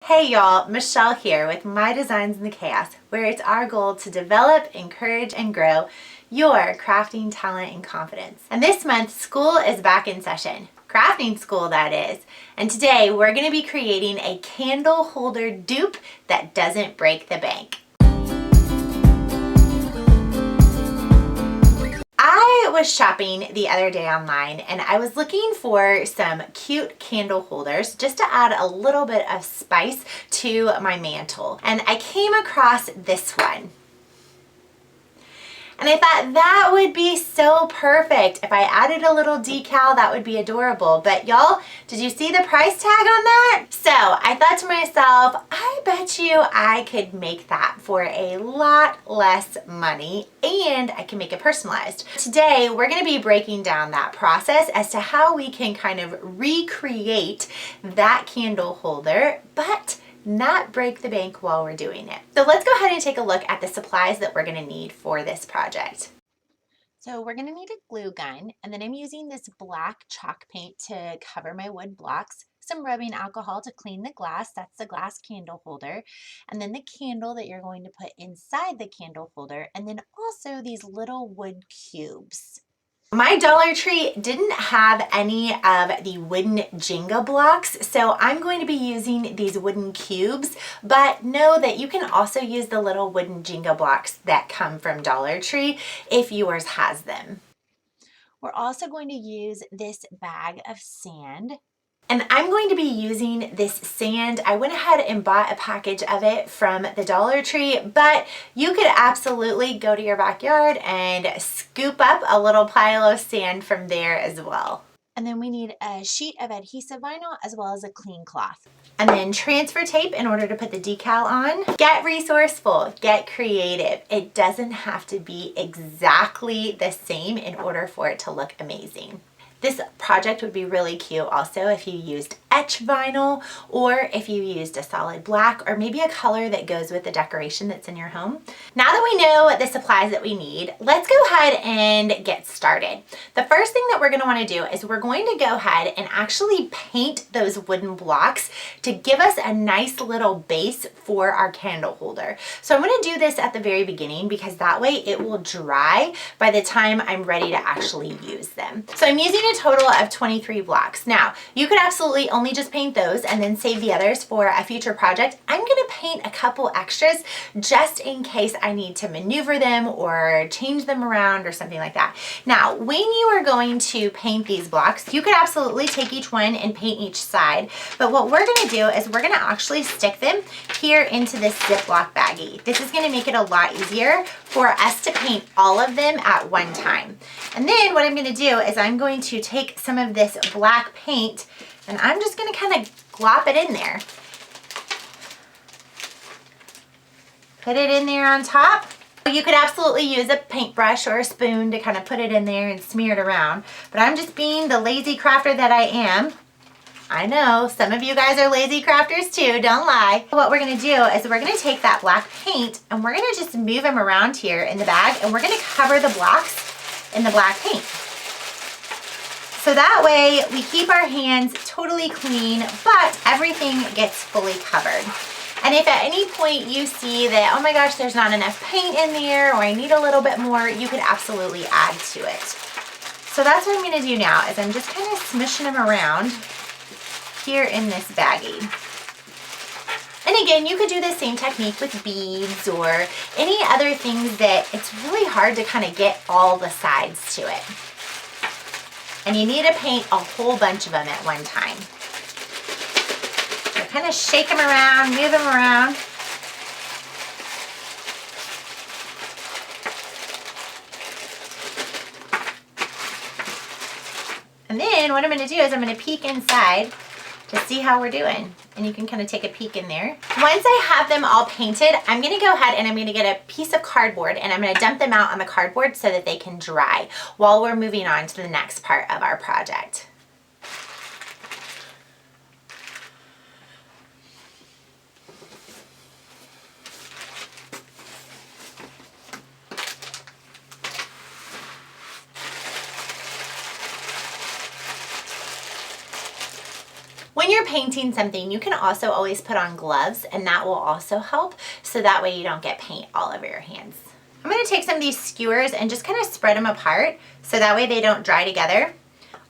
Hey y'all, Michelle here with My Designs in the Chaos, where it's our goal to develop, encourage, and grow your crafting talent and confidence. And this month, school is back in session. Crafting school, that is. And today we're going to be creating a candle holder dupe that doesn't break the bank. I was shopping the other day online and I was looking for some cute candle holders just to add a little bit of spice to my mantle. And I came across this one. And I thought that would be so perfect. If I added a little decal, that would be adorable. But y'all, did you see the price tag on that? So I thought to myself, I bet you I could make that for a lot less money and I can make it personalized. Today, we're gonna be breaking down that process as to how we can kind of recreate that candle holder, but not break the bank while we're doing it. So let's go ahead and take a look at the supplies that we're going to need for this project. So we're going to need a glue gun, and then I'm using this black chalk paint to cover my wood blocks, some rubbing alcohol to clean the glass, that's the glass candle holder, and then the candle that you're going to put inside the candle holder, and then also these little wood cubes. My Dollar Tree didn't have any of the wooden Jenga blocks, so I'm going to be using these wooden cubes, but know that you can also use the little wooden Jenga blocks that come from Dollar Tree if yours has them. We're also going to use this bag of sand. And I'm going to be using this sand. I went ahead and bought a package of it from the Dollar Tree, but you could absolutely go to your backyard and scoop up a little pile of sand from there as well. And then we need a sheet of adhesive vinyl as well as a clean cloth. And then transfer tape in order to put the decal on. Get resourceful, get creative. It doesn't have to be exactly the same in order for it to look amazing. This project would be really cute also if you used etch vinyl or if you used a solid black or maybe a color that goes with the decoration that's in your home. Now that we know the supplies that we need, let's go ahead and get started. The first thing that we're going to want to do is we're going to go ahead and actually paint those wooden blocks to give us a nice little base for our candle holder. So I'm going to do this at the very beginning because that way it will dry by the time I'm ready to actually use them. So I'm using a total of 23 blocks. Now, you could absolutely only just paint those and then save the others for a future project. I'm going to paint a couple extras just in case I need to maneuver them or change them around or something like that. Now, when you are going to paint these blocks, you could absolutely take each one and paint each side. But what we're going to do is we're going to actually stick them here into this Ziploc baggie. This is going to make it a lot easier for us to paint all of them at one time. And then what I'm going to do is I'm going to take some of this black paint and I'm just going to kind of glop it in there. Put it in there on top. You could absolutely use a paintbrush or a spoon to kind of put it in there and smear it around. But I'm just being the lazy crafter that I am. I know some of you guys are lazy crafters too, don't lie. What we're going to do is we're going to take that black paint and we're going to just move them around here in the bag and we're going to cover the blocks in the black paint. So that way we keep our hands totally clean, but everything gets fully covered. And if at any point you see that, oh my gosh, there's not enough paint in there or I need a little bit more, you could absolutely add to it. So that's what I'm going to do now is I'm just kind of smishing them around here in this baggie. And again, you could do the same technique with beads or any other things that it's really hard to kind of get all the sides to it. And you need to paint a whole bunch of them at one time. So kind of shake them around, move them around. And then what I'm going to do is I'm going to peek inside to see how we're doing. And you can kind of take a peek in there. Once I have them all painted, I'm going to go ahead and I'm going to get a piece of cardboard and I'm going to dump them out on the cardboard so that they can dry while we're moving on to the next part of our project. When when you're painting something, you can also always put on gloves, and that will also help, so that way you don't get paint all over your hands. I'm going to take some of these skewers and just kind of spread them apart so that way they don't dry together.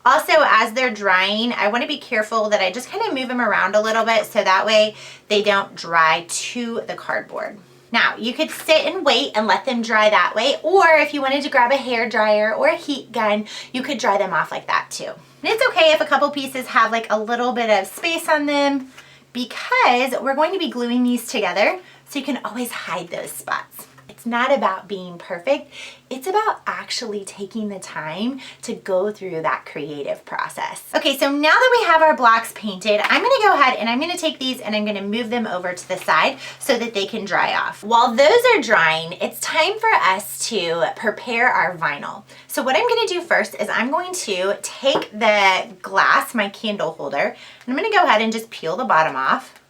Also, as they're drying, I want to be careful that I just kind of move them around a little bit so that way they don't dry to the cardboard. Now, you could sit and wait and let them dry that way, or if you wanted to grab a hair dryer or a heat gun, you could dry them off like that too. And it's okay if a couple pieces have like a little bit of space on them, because we're going to be gluing these together, so you can always hide those spots. It's not about being perfect. It's about actually taking the time to go through that creative process. Okay, so now that we have our blocks painted, I'm gonna go ahead and I'm gonna take these and I'm gonna move them over to the side so that they can dry off. While those are drying, it's time for us to prepare our vinyl. So what I'm gonna do first is I'm going to take the glass, my candle holder, and I'm gonna go ahead and just peel the bottom off.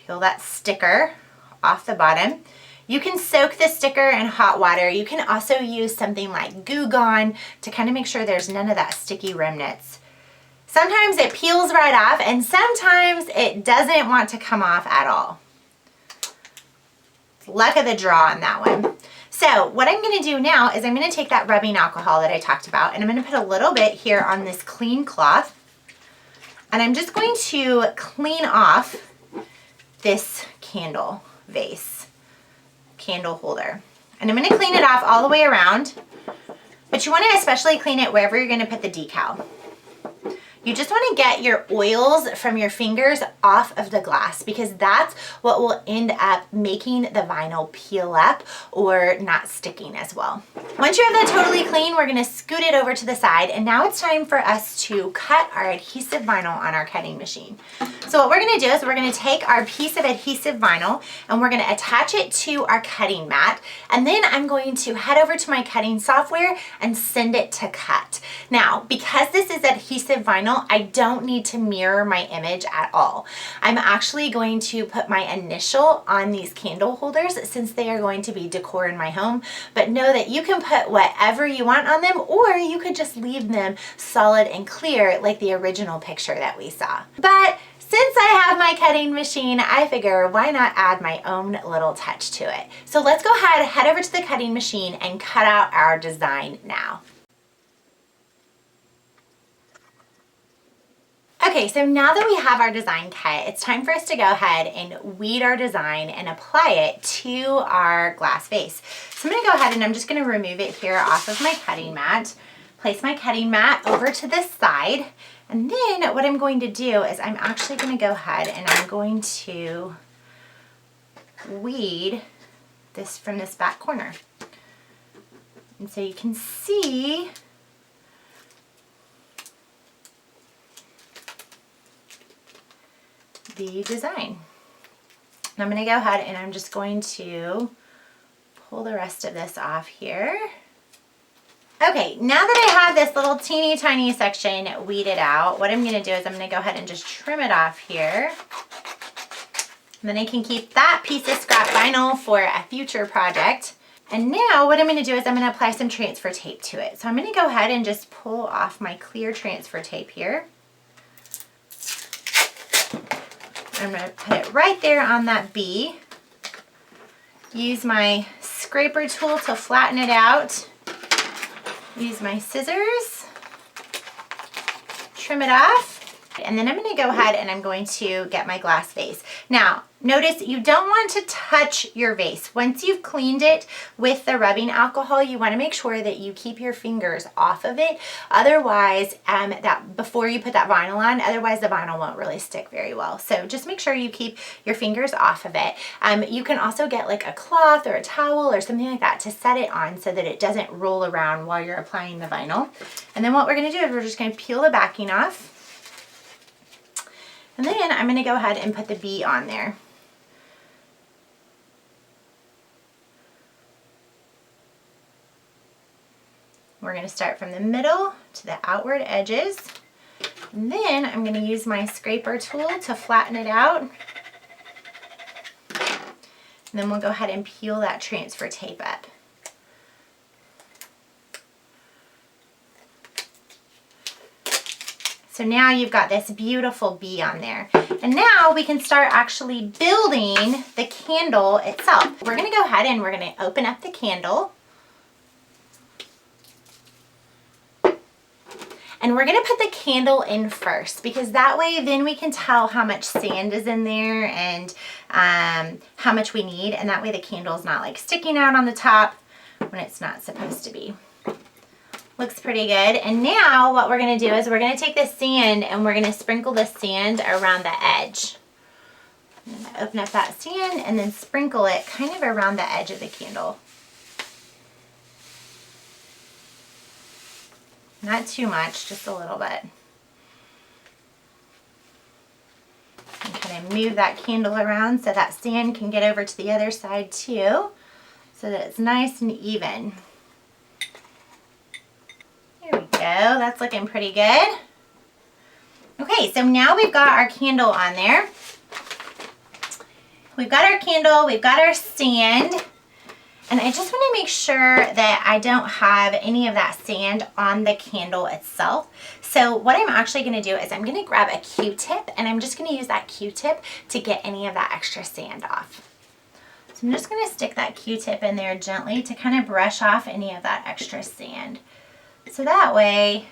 Peel that sticker off the bottom. You can soak the sticker in hot water. You can also use something like Goo Gone to kind of make sure there's none of that sticky remnants. Sometimes it peels right off, and sometimes it doesn't want to come off at all. Luck of the draw on that one. So what I'm gonna do now is I'm gonna take that rubbing alcohol that I talked about, and I'm gonna put a little bit here on this clean cloth, and I'm just going to clean off this candle vase. Candle holder. And I'm going to clean it off all the way around, but you want to especially clean it wherever you're going to put the decal. You just want to get your oils from your fingers off of the glass, because that's what will end up making the vinyl peel up or not sticking as well. Once you have that totally clean, we're going to scoot it over to the side, and now it's time for us to cut our adhesive vinyl on our cutting machine. So what we're going to do is we're going to take our piece of adhesive vinyl and we're going to attach it to our cutting mat, and then I'm going to head over to my cutting software and send it to cut. Now, because this is adhesive vinyl, I don't need to mirror my image at all. I'm actually going to put my initial on these candle holders since they are going to be decor in my home, but know that you can put whatever you want on them, or you could just leave them solid and clear like the original picture that we saw. But since I have my cutting machine, I figure why not add my own little touch to it. So let's go ahead, head over to the cutting machine and cut out our design now. Okay, so now that we have our design cut, it's time for us to go ahead and weed our design and apply it to our glass vase. So I'm gonna go ahead and I'm just gonna remove it here off of my cutting mat, place my cutting mat over to this side, and then what I'm going to do is I'm actually gonna go ahead and I'm going to weed this from this back corner. And so you can see the design. And I'm going to go ahead and I'm just going to pull the rest of this off here. Okay, now that I have this little teeny tiny section weeded out, what I'm going to do is I'm going to go ahead and just trim it off here. And then I can keep that piece of scrap vinyl for a future project. And now what I'm going to do is I'm going to apply some transfer tape to it. So I'm going to go ahead and just pull off my clear transfer tape here. I'm going to put it right there on that B. Use my scraper tool to flatten it out. Use my scissors. Trim it off. And then I'm going to go ahead and I'm going to get my glass vase. Now, notice you don't want to touch your vase. Once you've cleaned it with the rubbing alcohol, you want to make sure that you keep your fingers off of it. Otherwise, before you put that vinyl on, otherwise the vinyl won't really stick very well. So just make sure you keep your fingers off of it. You can also get like a cloth or a towel or something like that to set it on so that it doesn't roll around while you're applying the vinyl. And then what we're going to do is we're just going to peel the backing off. And then I'm going to go ahead and put the B on there. We're going to start from the middle to the outward edges. And then I'm going to use my scraper tool to flatten it out. And then we'll go ahead and peel that transfer tape up. So now you've got this beautiful bee on there. And now we can start actually building the candle itself. We're gonna go ahead and we're gonna open up the candle. And we're gonna put the candle in first, because that way then we can tell how much sand is in there and how much we need. And that way the candle's not like sticking out on the top when it's not supposed to be. Looks pretty good. And now what we're gonna do is we're gonna take this sand and we're gonna sprinkle the sand around the edge. I'm gonna open up that sand and then sprinkle it kind of around the edge of the candle. Not too much, just a little bit. And kind of move that candle around so that sand can get over to the other side too, so that it's nice and even. There we go, that's looking pretty good. Okay, so now we've got our candle on there. We've got our candle, we've got our sand, and I just want to make sure that I don't have any of that sand on the candle itself. So what I'm actually going to do is I'm going to grab a Q-tip, and I'm just going to use that Q-tip to get any of that extra sand off. So I'm just going to stick that Q-tip in there gently to kind of brush off any of that extra sand. So that way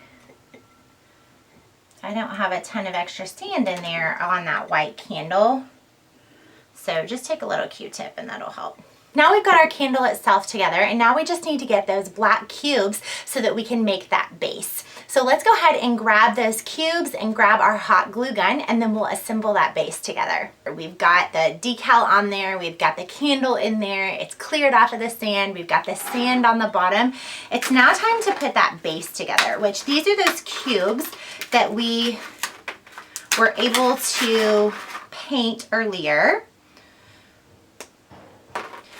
I don't have a ton of extra sand in there on that white candle. So just take a little Q-tip and that'll help. Now we've got our candle itself together, and now we just need to get those black cubes so that we can make that base. So let's go ahead and grab those cubes and grab our hot glue gun, and then we'll assemble that base together. We've got the decal on there, we've got the candle in there, it's cleared off of the sand, we've got the sand on the bottom. It's now time to put that base together, which these are those cubes that we were able to paint earlier.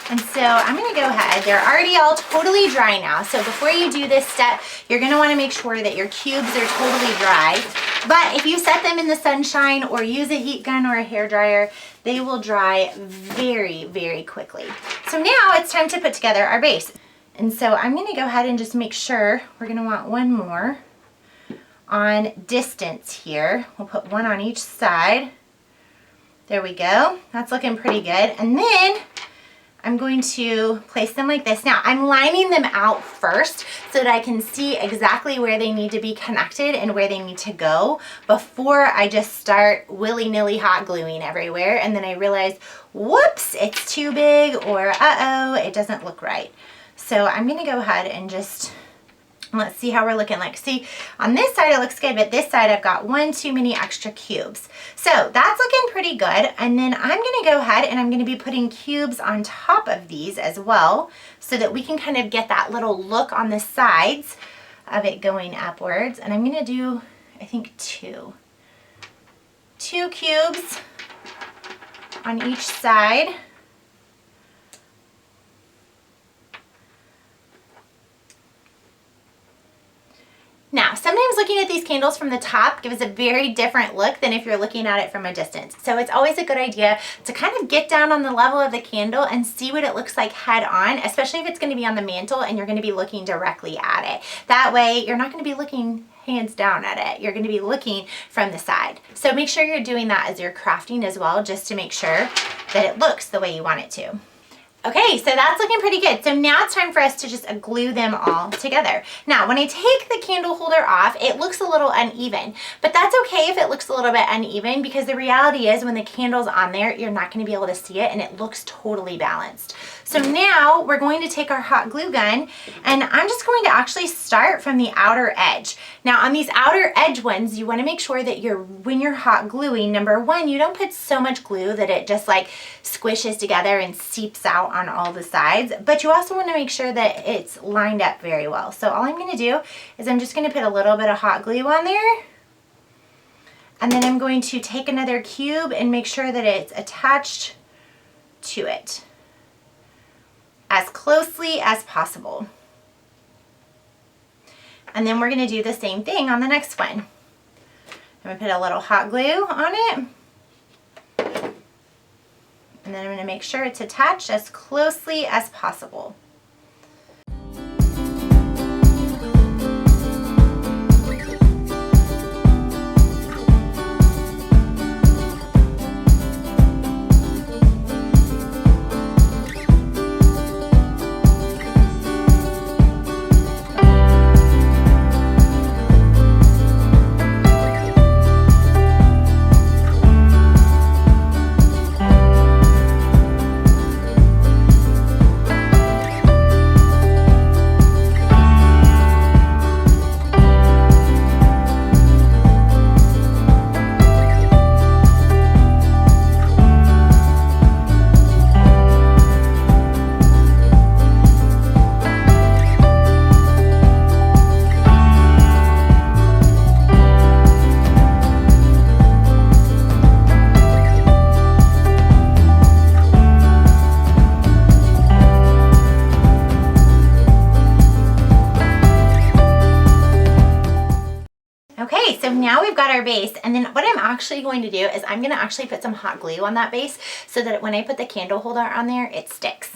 And so I'm going to go ahead, they're already all totally dry now. So before you do this step, you're going to want to make sure that your cubes are totally dry. But if you set them in the sunshine or use a heat gun or a hair dryer, they will dry very, very quickly. So now it's time to put together our base. And so I'm going to go ahead and just make sure, we're going to want one more on distance here. We'll put one on each side. There we go. That's looking pretty good. And then I'm going to place them like this. Now I'm lining them out first so that I can see exactly where they need to be connected and where they need to go before I just start willy-nilly hot gluing everywhere, and then I realize, whoops, it's too big, or uh-oh, it doesn't look right. So I'm gonna go ahead and just, let's see how we're looking like. See, on this side it looks good, but this side I've got one too many extra cubes. So that's looking pretty good. And then I'm gonna go ahead and I'm gonna be putting cubes on top of these as well, so that we can kind of get that little look on the sides of it going upwards. And I'm gonna do, I think two cubes on each side. Now, sometimes looking at these candles from the top gives a very different look than if you're looking at it from a distance. So it's always a good idea to kind of get down on the level of the candle and see what it looks like head on, especially if it's going to be on the mantle and you're going to be looking directly at it. That way, you're not going to be looking hands down at it. You're going to be looking from the side. So make sure you're doing that as you're crafting as well, just to make sure that it looks the way you want it to. Okay, so that's looking pretty good. So now it's time for us to just glue them all together. Now, when I take the candle holder off, it looks a little uneven, but that's okay if it looks a little bit uneven, because the reality is when the candle's on there, you're not gonna be able to see it and it looks totally balanced. So now we're going to take our hot glue gun, and I'm just going to actually start from the outer edge. Now on these outer edge ones, you wanna make sure that when you're hot gluing, number one, you don't put so much glue that it just like squishes together and seeps out on all the sides, but you also want to make sure that it's lined up very well. So all I'm going to do is I'm just going to put a little bit of hot glue on there, and then I'm going to take another cube and make sure that it's attached to it as closely as possible. And then we're going to do the same thing on the next one. I'm going to put a little hot glue on it. And then I'm going to make sure it's attached as closely as possible. now we've got our base, and then what I'm actually going to do is I'm going to actually put some hot glue on that base so that when I put the candle holder on there, it sticks.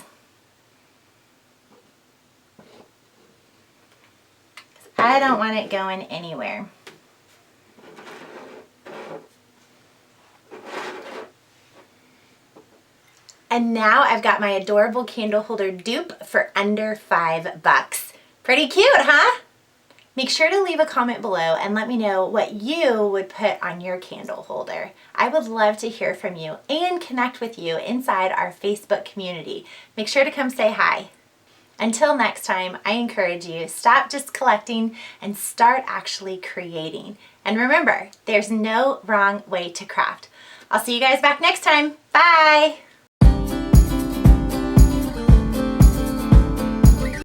I don't want it going anywhere. And now I've got my adorable candle holder dupe for under $5. Pretty cute, huh? Make sure to leave a comment below and let me know what you would put on your candle holder. I would love to hear from you and connect with you inside our Facebook community. Make sure to come say hi. Until next time, I encourage you, stop just collecting and start actually creating. And remember, there's no wrong way to craft. I'll see you guys back next time. Bye!